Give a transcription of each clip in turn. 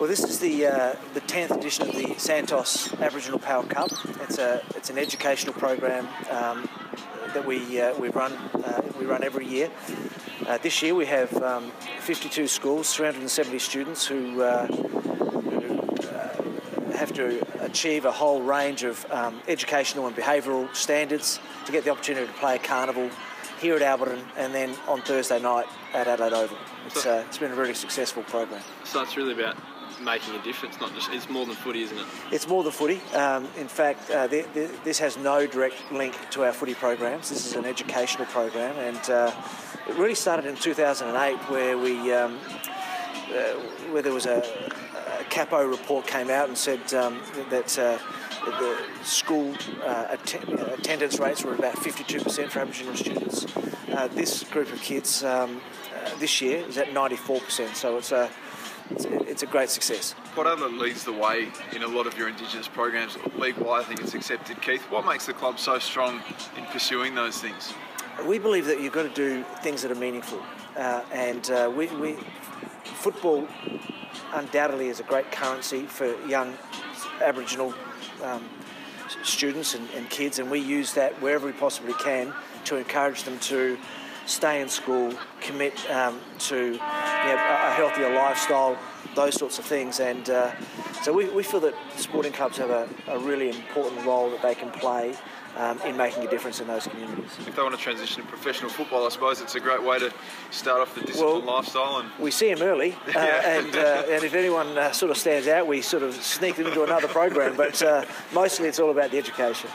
Well, this is the 10th edition of the Santos Aboriginal Power Cup. It's an educational program that we run every year. This year we have 52 schools, 370 students who have to achieve a whole range of educational and behavioural standards to get the opportunity to play a carnival here at Alberton and then on Thursday night at Adelaide Oval. It's been a really successful program. So it's really about making a difference, not just, it's more than footy, isn't it? It's more than footy. In fact, this has no direct link to our footy programs. This is an educational program, and it really started in 2008 where there was a Capo report came out and said that the school attendance rates were about 52% for Aboriginal students. This group of kids this year is at 94%, so it's a great success. What other leads the way in a lot of your Indigenous programs? League-wide, I think it's accepted. Keith, what makes the club so strong in pursuing those things? We believe that you've got to do things that are meaningful, and football undoubtedly is a great currency for young Aboriginal students and kids, and we use that wherever we possibly can to encourage them to stay in school, commit to a healthier lifestyle, those sorts of things. And so we feel that sporting clubs have a really important role that they can play in making a difference in those communities. If they want to transition to professional football, I suppose it's a great way to start off the disciplined lifestyle. And we see them early, and if anyone sort of stands out, we sort of sneak them into another program, but mostly it's all about the education.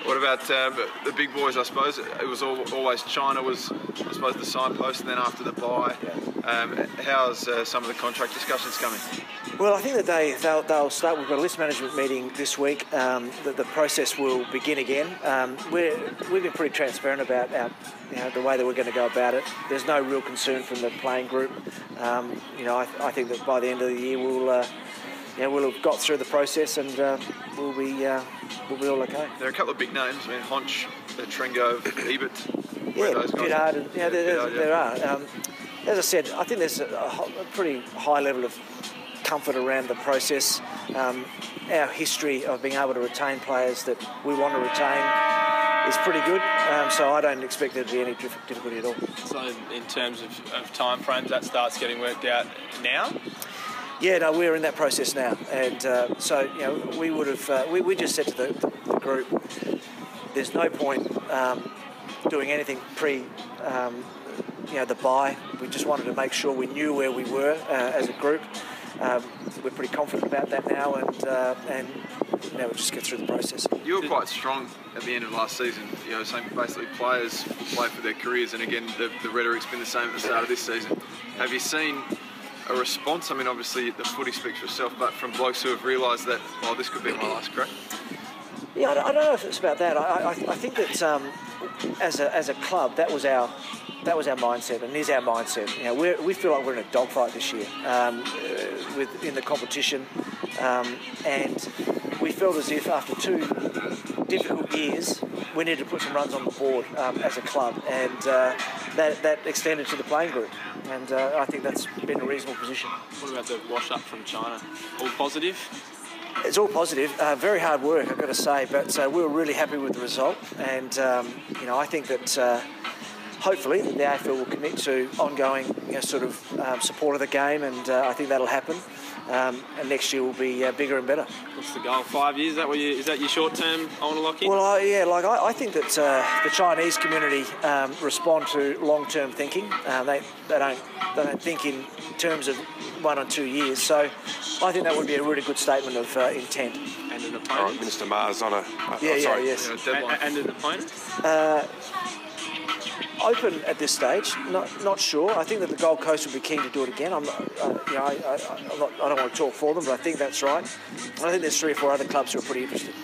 What about the big boys, I suppose? It was always China was, I suppose, the signpost, and then after the bye. How's some of the contract discussions coming? Well, I think that they'll start. We've got a list management meeting this week. The process will begin again. We've been pretty transparent about the way that we're going to go about it. There's no real concern from the playing group. I think that by the end of the year we'll have got through the process and we'll be all okay. There are a couple of big names. I mean, Honch, Tringo, Ebert. Pittard, and there are. As I said, I think there's a pretty high level of comfort around the process. Our history of being able to retain players that we want to retain is pretty good, so I don't expect there to be any difficulty at all. So in terms of time frames, that starts getting worked out now? Yeah, no, we're in that process now, and we would have. We just said to the group, there's no point doing anything pre, the bye. We just wanted to make sure we knew where we were as a group. We're pretty confident about that now, and now we'll just get through the process. You were quite strong at the end of last season. Saying basically players play for their careers, and again, the rhetoric's been the same at the start of this season. Have you seen a response? I mean, obviously the footy speaks for itself, but from blokes who have realised that, this could be my last crack? Yeah, I don't know if it's about that. I think that as a club, that was our mindset, and is our mindset. We feel like we're in a dogfight this year in the competition, and we felt as if after 2 difficult years, we needed to put some runs on the board as a club, and that extended to the playing group, and I think that's been a reasonable position. What about the wash up from China? All positive? It's all positive. Very hard work, I've got to say, but we were really happy with the result, and I think that hopefully the AFL will commit to ongoing support of the game, and I think that'll happen. And next year will be bigger and better. What's the goal? 5 years? Is that your short term? I want to lock in. Well, I think that the Chinese community respond to long term thinking. They don't think in terms of 1 or 2 years. So I think that would be a really good statement of intent. And an opponent. All right, Minister Maher's on a. Yes. And an opponent. Open at this stage, not sure. I think that the Gold Coast would be keen to do it again. I don't want to talk for them, but I think that's right. And I think there's 3 or 4 other clubs who are pretty interested.